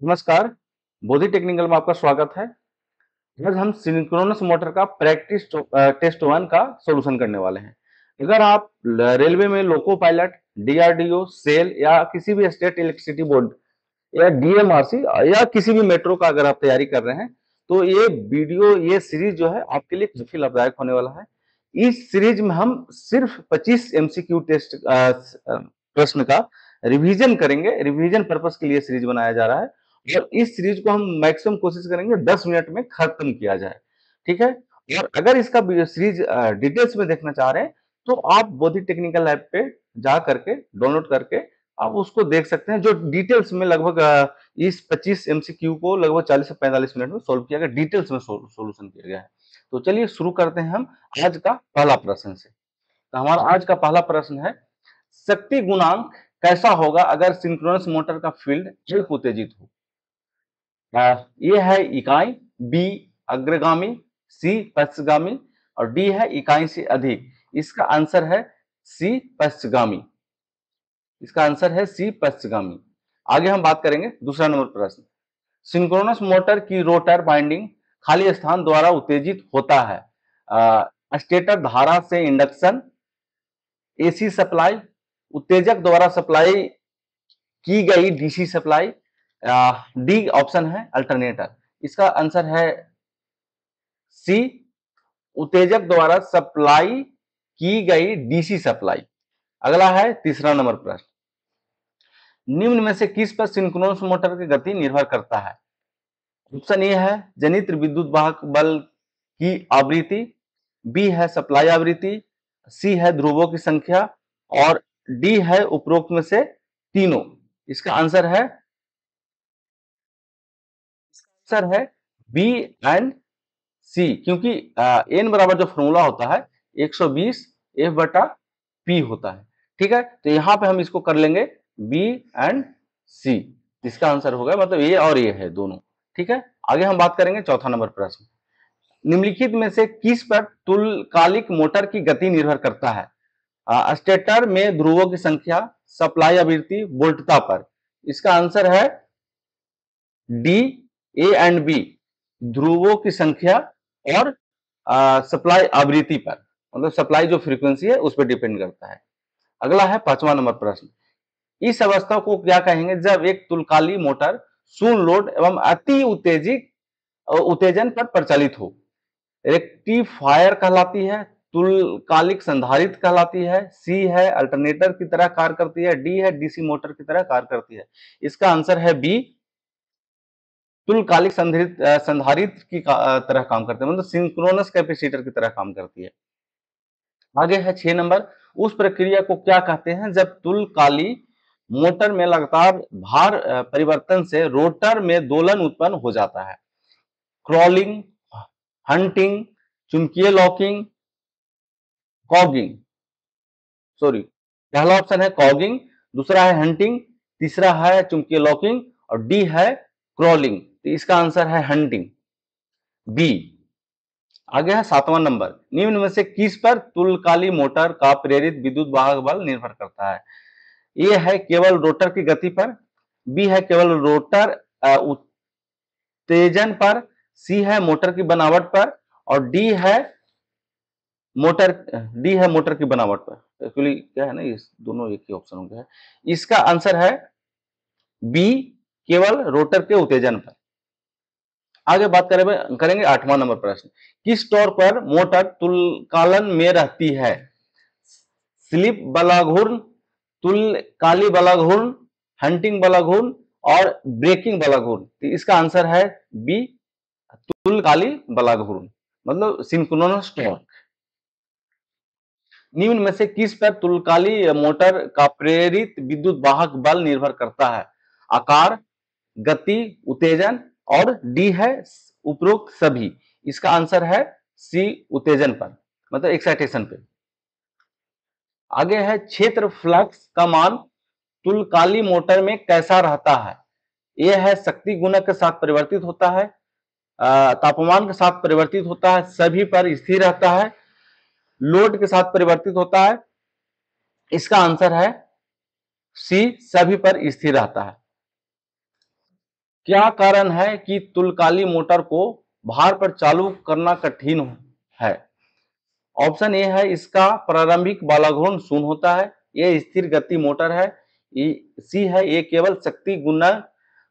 नमस्कार, बोधि टेक्निकल में आपका स्वागत है। आज हम सिंक्रोनस मोटर का प्रैक्टिस टेस्ट 1 का सॉल्यूशन करने वाले हैं। अगर आप रेलवे में लोको पायलट, डीआरडीओ, सेल या किसी भी स्टेट इलेक्ट्रिसिटी बोर्ड या डीएमआरसी या किसी भी मेट्रो का अगर आप तैयारी कर रहे हैं, तो ये सीरीज जो है आपके लिए काफी लाभदायक होने वाला है। इस सीरीज में हम सिर्फ 25 एमसीक्यू टेस्ट प्रश्न का रिवीजन करेंगे। रिवीजन पर्पस के लिए सीरीज बनाया जा रहा है और इस सीरीज को हम मैक्सिमम कोशिश करेंगे 10 मिनट में खत्म किया जाए। ठीक है। और अगर इसका सीरीज डिटेल्स में देखना चाह रहे हैं तो आप बोधि टेक्निकल ऐप पे जा करके डाउनलोड करके आप उसको देख सकते हैं, जो डिटेल्स में लगभग इस 25 एमसीक्यू को लगभग 40 से 45 मिनट में सोल्व किया गया, डिटेल्स में सोल्यूशन किया गया है। तो चलिए शुरू करते हैं हम आज का पहला प्रश्न से। तो हमारा आज का पहला प्रश्न है, शक्ति गुणांक कैसा होगा अगर सिंक्रोनस मोटर का फील्ड एक उत्तेजित हो? ये है इकाई, बी अग्रगामी, सी पश्चगामी और डी है इकाई से अधिक। इसका आंसर है सी पश्चगामी। इसका आंसर है सी पश्चगामी। आगे हम बात करेंगे दूसरा नंबर प्रश्न। सिंक्रोनस मोटर की रोटर वाइंडिंग खाली स्थान द्वारा उत्तेजित होता है। स्टेटर धारा से इंडक्शन, एसी सप्लाई, उत्तेजक द्वारा सप्लाई की गई डीसी सप्लाई, डी ऑप्शन है अल्टरनेटर। इसका आंसर है सी उत्तेजक द्वारा सप्लाई की गई डीसी सप्लाई। अगला है तीसरा नंबर प्रश्न। निम्न में से किस पर सिंक्रोनस मोटर की गति निर्भर करता है? ऑप्शन ए है जनित्र विद्युत वाहक बल की आवृत्ति, बी है सप्लाई आवृत्ति, सी है ध्रुवों की संख्या और डी है उपरोक्त में से तीनों। इसका आंसर है बी एंड सी, क्योंकि एन बराबर जो फॉर्मूला होता है 120 एफ बटा पी होता है। ठीक है, तो यहां पे हम इसको कर लेंगे बी एंड सी। इसका आंसर होगा, मतलब ये और ये है दोनों। ठीक है, आगे हम बात करेंगे चौथा नंबर प्रश्न। निम्नलिखित में से किस पर तुल्यकालिक मोटर की गति निर्भर करता है? स्टेटर में ध्रुवों की संख्या, सप्लाई आवृत्ति, वोल्टता पर। इसका आंसर है डी, ए एंड बी, ध्रुवों की संख्या और सप्लाई आवृत्ति पर, मतलब सप्लाई जो फ्रीक्वेंसी है उस पर डिपेंड करता है। अगला है पांचवा नंबर प्रश्न। इस अवस्था को क्या कहेंगे जब एक तुल्यकालिक मोटर शून्य लोड एवं अति उत्तेजित उत्तेजन पर प्रचलित हो? रेक्टिफायर कहलाती है, तुल्यकालिक संधारित्र कहलाती है, सी है अल्टरनेटर की तरह कार्य करती है, डी है डीसी मोटर की तरह कार्य करती है। इसका आंसर है बी, तुल्यकालिक संधारित्र की तरह काम करते हैं, मतलब सिंक्रोनस कैपेसिटर की तरह काम करती है। आगे है 6 नंबर। उस प्रक्रिया को क्या कहते हैं जब तुल्यकालिक मोटर में लगातार भार परिवर्तन से रोटर में दोलन उत्पन्न हो जाता है? क्रॉलिंग, हंटिंग, चुंबकीय लॉकिंग, कॉगिंग। सॉरी, पहला ऑप्शन है कॉगिंग, दूसरा है हंटिंग, तीसरा है चुंबकीय लॉकिंग और डी है क्रॉलिंग। तो इसका आंसर है हंटिंग, बी। आगे है 7वां नंबर। निम्न में से किस पर तुल्यकालिक मोटर का प्रेरित विद्युत वाहक बल निर्भर करता है? ए है केवल रोटर की गति पर, बी है केवल रोटर उत्तेजन पर, सी है मोटर की बनावट पर और डी है मोटर की बनावट पर। एक्चुअली क्या है ना, ये दोनों एक ही ऑप्शन हो गया है। इसका आंसर है बी, केवल रोटर के उत्तेजन पर। आगे बात करेंगे 8वां नंबर प्रश्न। किस टॉर्क पर मोटर तुल्यकालन में रहती है? स्लिप वाला घूर्ण, तुल्यकालिक वाला घूर्ण, हंटिंग वाला घूर्ण और ब्रेकिंग वाला घूर्ण। तो इसका आंसर है बी, तुल्यकालिक वाला घूर्ण, मतलब सिंक्रोनस टॉर्क। निम्न में से किस पर तुल्यकालिक मोटर का प्रेरित विद्युत वाहक बल निर्भर करता है? आकार, गति, उत्तेजन और डी है उपरोक्त सभी। इसका आंसर है सी, उत्तेजन पर, मतलब एक्साइटेशन पे। आगे है क्षेत्र फ्लक्स का मान तुल्यकालिक मोटर में कैसा रहता है? यह है शक्ति गुणक के साथ परिवर्तित होता है, तापमान के साथ परिवर्तित होता है, सभी पर स्थिर रहता है, लोड के साथ परिवर्तित होता है। इसका आंसर है सी, सभी पर स्थिर रहता है। क्या कारण है कि तुलकाली मोटर को भार पर चालू करना कठिन है? ऑप्शन ए है, इसका प्रारंभिक बालाघूर्ण शून्य होता है, ये स्थिर गति मोटर है। सी है, ये केवल शक्ति गुणन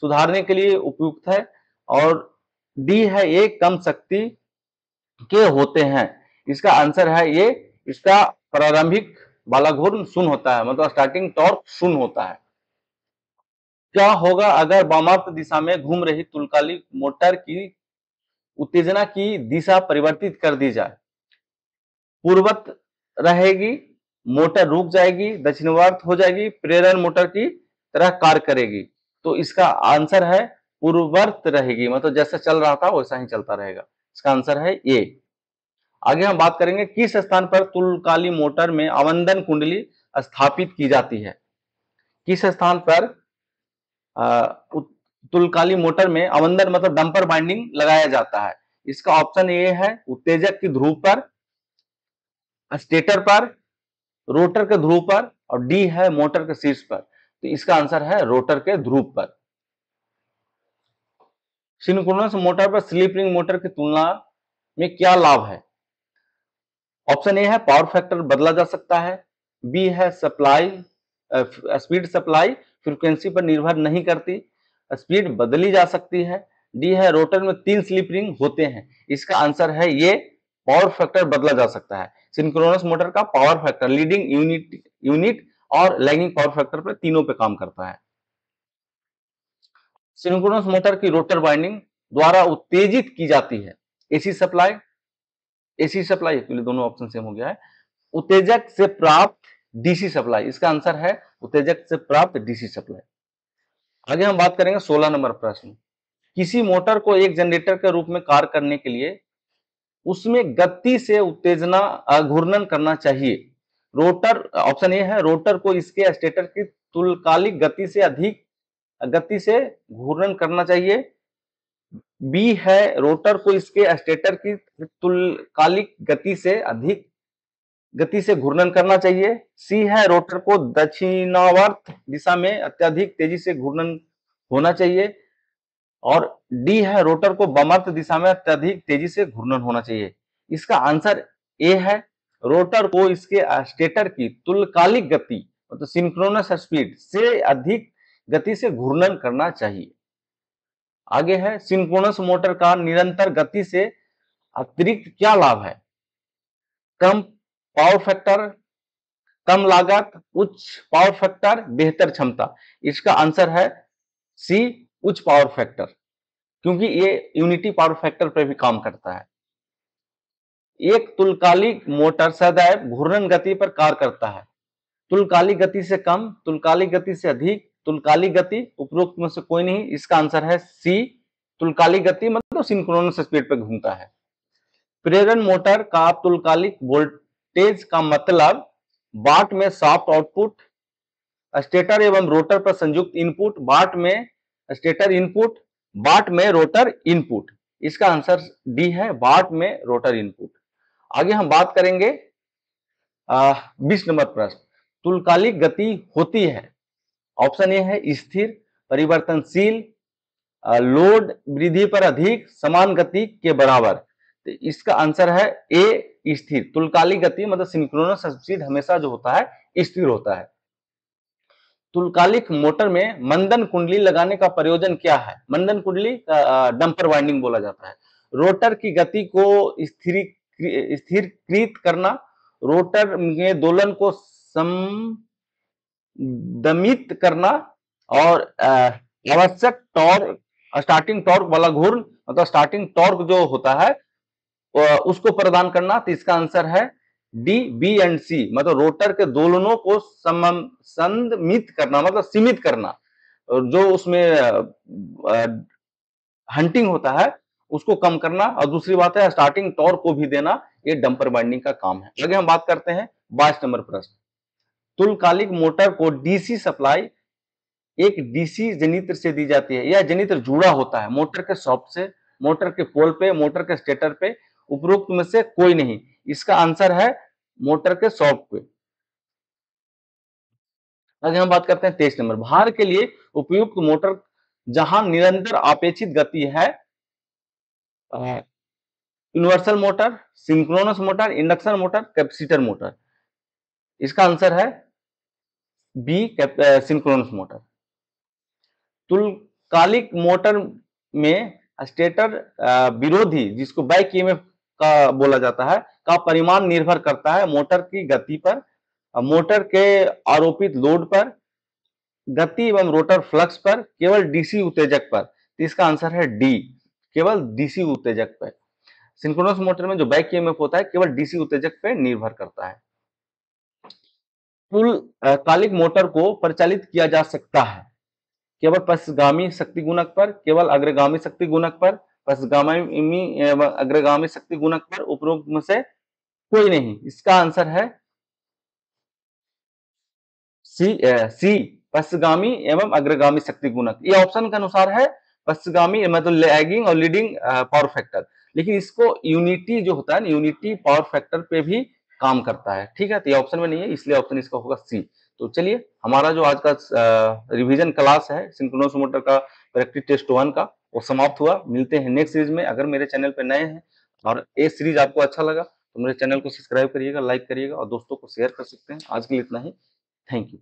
सुधारने के लिए उपयुक्त है। और डी है, ये कम शक्ति के होते हैं। इसका आंसर है ये, इसका प्रारंभिक बालाघूर्ण शून्य होता है, मतलब स्टार्टिंग टॉर्क शून्य होता है। क्या होगा अगर वामावर्त दिशा में घूम रही तुलकालिक मोटर की उत्तेजना की दिशा परिवर्तित कर दी जाए? पूर्वत रहेगी, मोटर रुक जाएगी, दक्षिणवार्त हो जाएगी, प्रेरण मोटर की तरह कार्य करेगी। तो इसका आंसर है पूर्ववर्त रहेगी, मतलब जैसा चल रहा था वैसा ही चलता रहेगा। इसका आंसर है ए। आगे हम बात करेंगे, किस स्थान पर तुलकाली मोटर में अवंदन कुंडली स्थापित की जाती है? किस स्थान पर तुलकाली मोटर में अवंदन मतलब डंपर बाइंडिंग लगाया जाता है? इसका ऑप्शन ए है, उत्तेजक की ध्रुव पर, स्टेटर पर, रोटर के ध्रुव पर, और डी है मोटर के शीर्ष पर। तो इसका आंसर है रोटर के ध्रुव पर। सिंक्रोनस मोटर पर स्लिप रिंग मोटर की तुलना में क्या लाभ है? ऑप्शन ए है, पावर फैक्टर बदला जा सकता है। बी है, सप्लाई स्पीड सप्लाई फ्रीक्वेंसी पर निर्भर नहीं करती, स्पीड बदली जा सकती है। डी है, रोटर में 3 स्लिप रिंग होते हैं। इसका आंसर है ये, पावर फैक्टर बदला जा सकता है। सिंक्रोनस मोटर का पावर फैक्टर लीडिंग यूनिट और लैगिंग पावर फैक्टर पर तीनों पे काम करता है। सिंक्रोनस मोटर की रोटर वाइंडिंग द्वारा उत्तेजित की जाती है। AC supply, AC supply, actually दोनों ऑप्शन सेम हो गया है। उत्तेजक से प्राप्त डीसी सप्लाई, इसका आंसर है उत्तेजक से प्राप्त डीसी सप्लाई। आगे हम बात करेंगे 16 नंबर प्रश्न। किसी मोटर को एक जनरेटर के रूप में कार्य करने के लिए उसमें गति से उत्तेजना घूर्णन करना चाहिए। रोटर, ऑप्शन ए है, रोटर को इसके स्टेटर की तुल्यकालिक गति से अधिक गति से घूर्णन करना चाहिए। बी है, रोटर को इसके स्टेटर की तुल्यकालिक गति से अधिक गति से घूर्णन करना चाहिए। सी है, रोटर को दक्षिणावर्त दिशा में अत्यधिक तेजी से घूर्णन होना चाहिए। और डी है, रोटर को वामावर्त दिशा में अत्यधिक तेजी से घूर्णन होना चाहिए। इसका आंसर ए है, रोटर को इसके स्टेटर की तुल्यकालिक गति मतलब सिंक्रोनस स्पीड से अधिक गति से घूर्णन करना चाहिए। आगे है, सिंक्रोनस मोटर का निरंतर गति से अतिरिक्त क्या लाभ है? कम पावर फैक्टर, कम लागत, उच्च पावर फैक्टर, बेहतर क्षमता। इसका आंसर है सी, उच्च पावर फैक्टर, क्योंकि ये यूनिटी पावर फैक्टर पर भी काम करता है। एक तुल्यकालिक मोटर सदैव घूर्णन गति पर कार्य करता है। तुल्यकालिक गति से कम, तुल्यकालिक गति से अधिक, तुल्यकालिक गति, उपरोक्त में से कोई नहीं। इसका आंसर है सी, तुल्यकालिक गति मतलब सिंक्रोनस स्पीड पर घूमता है। प्रेरण मोटर का तुल्यकालिक वोल्टेज का मतलब वाट में शाफ्ट आउटपुट, स्टेटर एवं रोटर पर संयुक्त इनपुट, वाट में स्टेटर इनपुट, वाट में रोटर इनपुट। इसका आंसर डी है, वाट में रोटर इनपुट। आगे हम बात करेंगे 20 नंबर प्रश्न। तुल्यकालिक गति होती है, ऑप्शन ए है, स्थिर, परिवर्तनशील, लोड वृद्धि पर अधिक, समान गति के बराबर। तो इसका आंसर है ए, स्थिर। तुल्यकालिक गति मतलब सिंक्रोनस स्पीड हमेशा जो होता है स्थिर होता है। तुल्यकालिक मोटर में मंदन कुंडली लगाने का प्रयोजन क्या है? मंदन कुंडली डंपर वाइंडिंग बोला जाता है। रोटर की गति को स्थिरीकृत करना, रोटर में दोलन को समदमित करना, और आवश्यक टॉर्क, स्टार्टिंग टॉर्क वाला घूर्ण मतलब स्टार्टिंग टॉर्क जो होता है उसको प्रदान करना। तो इसका आंसर है डी, बी एंड सी, मतलब रोटर के दोलनों को संमित करना मतलब सीमित करना, जो उसमें हंटिंग होता है उसको कम करना, और दूसरी बात है स्टार्टिंग टॉर्क को भी देना। ये डंपर बाइंडिंग का काम है। आगे हम बात करते हैं 22 नंबर प्रश्न। तुल्यकालिक मोटर को डीसी सप्लाई एक डीसी जनित्र से दी जाती है। यह जनित्र जुड़ा होता है मोटर के सॉफ्ट से, मोटर के पोल पे, मोटर के स्टेटर पे, उपरोक्त में से कोई नहीं। इसका आंसर है मोटर के सॉफ्ट पे। आगे हम बात करते हैं 23 नंबर। भार के लिए उपयुक्त मोटर जहां निरंतर अपेक्षित गति है, universal motor, synchronous motor, induction motor, capacitor motor. इसका आंसर है बी, सिंक्रोनस मोटर। तुल्यकालिक मोटर में स्टेटर विरोधी, जिसको बैक ईएमएफ का बोला जाता है, का परिमाण निर्भर करता है मोटर की गति पर, मोटर के आरोपित लोड पर, गति एवं रोटर फ्लक्स पर, केवल डीसी उत्तेजक पर। तो इसका आंसर है डी, केवल डीसी उत्तेजक पर। सिंक्रोनस मोटर में जो बैक ईएमएफ होता है केवल डीसी उत्तेजक पर निर्भर करता है। तुल्यकालिक मोटर को परिचालित किया जा सकता है केवल पश्चगामी शक्ति गुणक पर, केवल अग्रगामी शक्ति गुणक पर, पश्चगामी एवं अग्रगामी शक्ति गुणक पर, उपरोक्त में से कोई नहीं। इसका आंसर है सी, पश्चगामी एवं अग्रगामी शक्ति गुणक। ये ऑप्शन के अनुसार है पश्चगामी मतलब लैगिंग और लीडिंग पावर फैक्टर, लेकिन इसको यूनिटी जो होता है ना, यूनिटी पावर फैक्टर पे भी काम करता है। ठीक है, तो ये ऑप्शन में नहीं है, इसलिए ऑप्शन इसका होगा सी। तो चलिए, हमारा जो आज का रिवीजन क्लास है सिंक्रोनस मोटर का प्रैक्टिस टेस्ट 1 का, वो समाप्त हुआ। मिलते हैं नेक्स्ट सीरीज में। अगर मेरे चैनल पे नए हैं और ये सीरीज आपको अच्छा लगा तो मेरे चैनल को सब्सक्राइब करिएगा, लाइक करिएगा और दोस्तों को शेयर कर सकते हैं। आज के लिए इतना ही। Thank you.